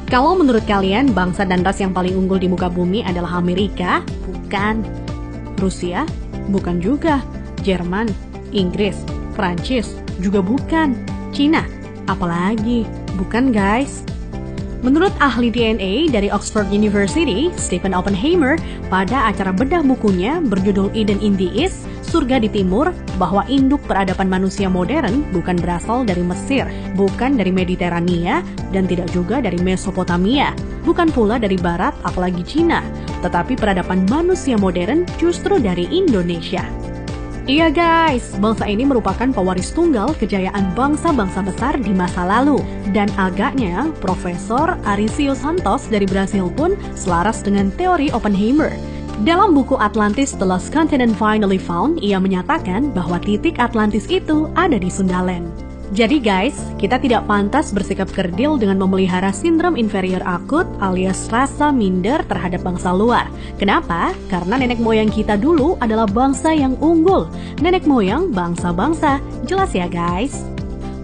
Kalau menurut kalian bangsa dan ras yang paling unggul di muka bumi adalah Amerika? Bukan. Rusia? Bukan juga. Jerman? Inggris? Prancis? Juga bukan. Cina? Apalagi? Bukan guys. Menurut ahli DNA dari Oxford University, Stephen Oppenheimer, pada acara bedah bukunya berjudul Eden in the East, Surga di Timur, bahwa induk peradaban manusia modern bukan berasal dari Mesir, bukan dari Mediterania, dan tidak juga dari Mesopotamia, bukan pula dari Barat apalagi Cina, tetapi peradaban manusia modern justru dari Indonesia. Iya guys, bangsa ini merupakan pewaris tunggal kejayaan bangsa-bangsa besar di masa lalu. Dan agaknya, Profesor Aricio Santos dari Brasil pun selaras dengan teori Oppenheimer. Dalam buku Atlantis The Lost Continent Finally Found, ia menyatakan bahwa titik Atlantis itu ada di Sundaland. Jadi guys, kita tidak pantas bersikap kerdil dengan memelihara sindrom inferior akut alias rasa minder terhadap bangsa luar. Kenapa? Karena nenek moyang kita dulu adalah bangsa yang unggul. Nenek moyang bangsa-bangsa. Jelas ya guys?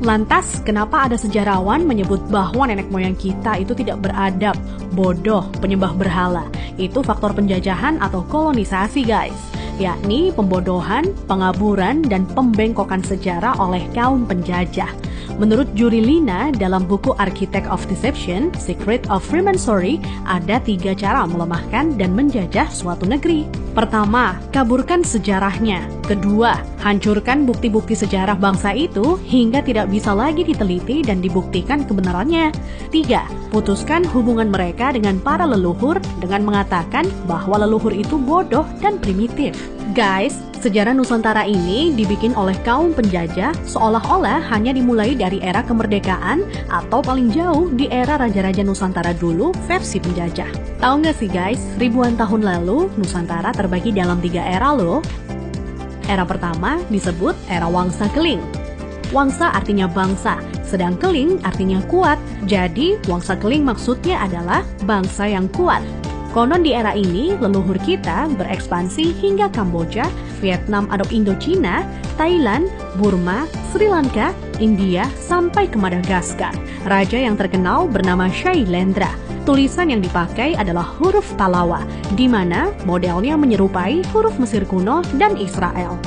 Lantas, kenapa ada sejarawan menyebut bahwa nenek moyang kita itu tidak beradab, bodoh, penyembah berhala? Itu faktor penjajahan atau kolonisasi guys, yakni pembodohan, pengaburan, dan pembengkokan sejarah oleh kaum penjajah. Menurut Juri Lina dalam buku Architect of Deception, Secret of Freemasonry, ada 3 cara melemahkan dan menjajah suatu negeri. Pertama, kaburkan sejarahnya. Kedua, hancurkan bukti-bukti sejarah bangsa itu hingga tidak bisa lagi diteliti dan dibuktikan kebenarannya. 3, putuskan hubungan mereka dengan para leluhur dengan mengatakan bahwa leluhur itu bodoh dan primitif. Guys, sejarah Nusantara ini dibikin oleh kaum penjajah seolah-olah hanya dimulai dari era kemerdekaan atau paling jauh di era Raja-Raja Nusantara dulu versi penjajah. Tahu nggak sih guys, ribuan tahun lalu Nusantara terbagi dalam 3 era loh. Era pertama disebut era Wangsa Keling. Wangsa artinya bangsa, sedang Keling artinya kuat. Jadi Wangsa Keling maksudnya adalah bangsa yang kuat. Konon di era ini, leluhur kita berekspansi hingga Kamboja, Vietnam adop Indochina, Thailand, Burma, Sri Lanka, India, sampai ke Madagaskar. Raja yang terkenal bernama Shailendra. Tulisan yang dipakai adalah huruf Talawa, di mana modelnya menyerupai huruf Mesir kuno dan Israel.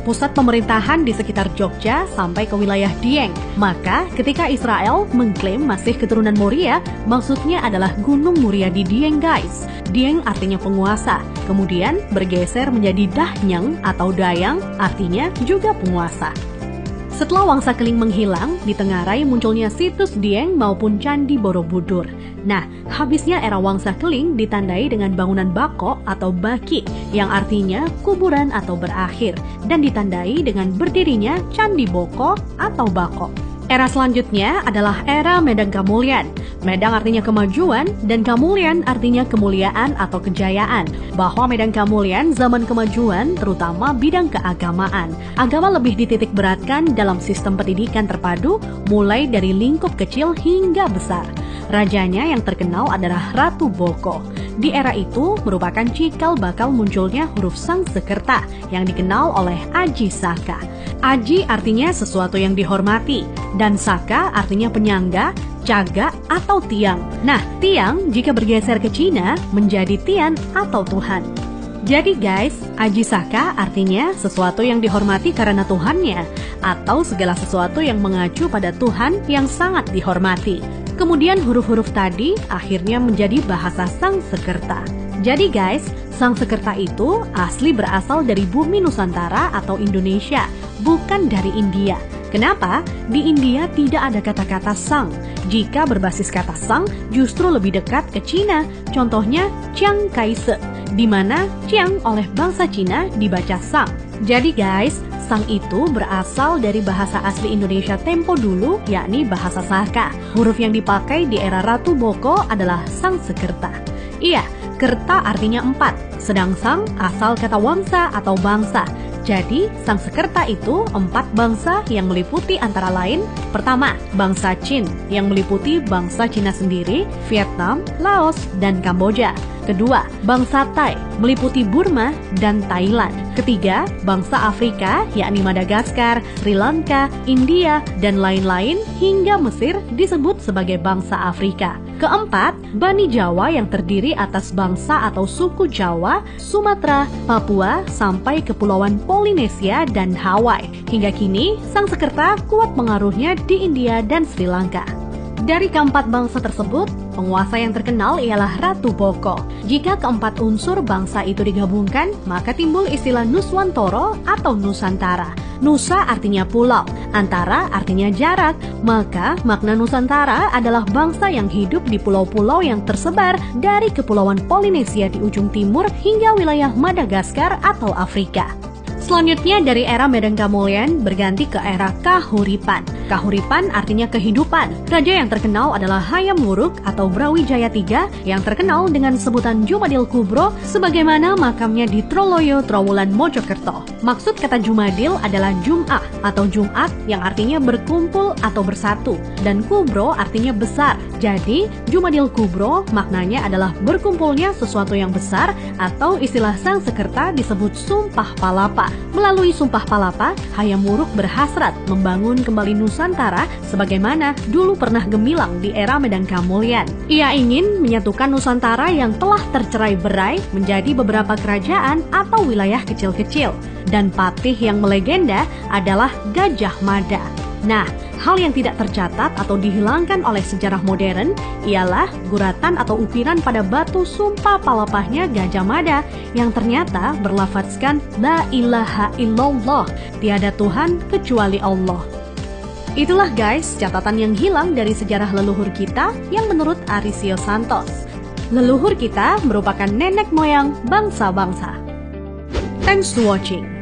Pusat pemerintahan di sekitar Jogja sampai ke wilayah Dieng. Maka ketika Israel mengklaim masih keturunan Moria, maksudnya adalah Gunung Muria di Dieng guys. Dieng artinya penguasa, kemudian bergeser menjadi Dahnyang atau Dayang, artinya juga penguasa. Setelah Wangsa Keling menghilang, di Tenggarai munculnya situs Dieng maupun Candi Borobudur. Nah, habisnya era Wangsa Keling ditandai dengan bangunan Bako atau Baki, yang artinya kuburan atau berakhir, dan ditandai dengan berdirinya Candi Boko atau Bako. Era selanjutnya adalah era Medang Kamulyan. Medang artinya kemajuan dan Kamulyan artinya kemuliaan atau kejayaan. Bahwa Medang Kamulyan zaman kemajuan terutama bidang keagamaan. Agama lebih dititik beratkan dalam sistem pendidikan terpadu mulai dari lingkup kecil hingga besar. Rajanya yang terkenal adalah Ratu Boko. Di era itu merupakan cikal bakal munculnya huruf Sangsekerta yang dikenal oleh Aji Saka. Aji artinya sesuatu yang dihormati, dan Saka artinya penyangga, caga, atau tiang. Nah, tiang jika bergeser ke Cina menjadi Tian atau Tuhan. Jadi guys, Aji Saka artinya sesuatu yang dihormati karena Tuhannya, atau segala sesuatu yang mengacu pada Tuhan yang sangat dihormati. Kemudian huruf-huruf tadi akhirnya menjadi bahasa Sangsekerta. Jadi guys, Sangsekerta itu asli berasal dari bumi Nusantara atau Indonesia, bukan dari India. Kenapa? Di India tidak ada kata-kata sang. Jika berbasis kata sang, justru lebih dekat ke Cina. Contohnya Chiang Kai-shek, di mana Chiang oleh bangsa Cina dibaca sang. Jadi guys, sang itu berasal dari bahasa asli Indonesia tempo dulu, yakni bahasa Saka. Huruf yang dipakai di era Ratu Boko adalah Sangsekerta. Iya, kerta artinya 4, sedang sang asal kata wangsa atau bangsa. Jadi, Sangsekerta itu 4 bangsa yang meliputi antara lain, pertama, bangsa Qin yang meliputi bangsa Cina sendiri, Vietnam, Laos, dan Kamboja. Kedua, bangsa Thai meliputi Burma dan Thailand. Ketiga, bangsa Afrika yakni Madagaskar, Sri Lanka, India, dan lain-lain hingga Mesir disebut sebagai bangsa Afrika. Keempat, Bani Jawa yang terdiri atas bangsa atau suku Jawa, Sumatera, Papua, sampai Kepulauan Polinesia dan Hawaii. Hingga kini, Sangsekerta kuat pengaruhnya di India dan Sri Lanka. Dari keempat bangsa tersebut, penguasa yang terkenal ialah Ratu Boko. Jika keempat unsur bangsa itu digabungkan, maka timbul istilah Nuswantara atau Nusantara. Nusa artinya pulau, antara artinya jarak, maka makna Nusantara adalah bangsa yang hidup di pulau-pulau yang tersebar dari Kepulauan Polinesia di ujung timur hingga wilayah Madagaskar atau Afrika. Selanjutnya dari era Medan Kamulyan berganti ke era Kahuripan. Kahuripan artinya kehidupan. Raja yang terkenal adalah Hayam Wuruk atau Brawijaya III yang terkenal dengan sebutan Jumadil Kubro sebagaimana makamnya di Troloyo, Trowulan, Mojokerto. Maksud kata Jumadil adalah Jum'ah atau Jumat yang artinya berkumpul atau bersatu dan Kubro artinya besar. Jadi Jumadil Kubro maknanya adalah berkumpulnya sesuatu yang besar atau istilah Sangsekerta disebut Sumpah Palapa. Melalui Sumpah Palapa, Hayam Wuruk berhasrat membangun kembali Nusantara sebagaimana dulu pernah gemilang di era Medan Kamulyan. Ia ingin menyatukan Nusantara yang telah tercerai-berai menjadi beberapa kerajaan atau wilayah kecil-kecil. Dan patih yang melegenda adalah Gajah Mada. Nah, hal yang tidak tercatat atau dihilangkan oleh sejarah modern ialah guratan atau ukiran pada batu sumpah palapahnya Gajah Mada yang ternyata berlafadzkan La ilaha illallah, tiada Tuhan kecuali Allah. Itulah guys catatan yang hilang dari sejarah leluhur kita yang menurut Arisio Santos. Leluhur kita merupakan nenek moyang bangsa-bangsa. Thanks to watching.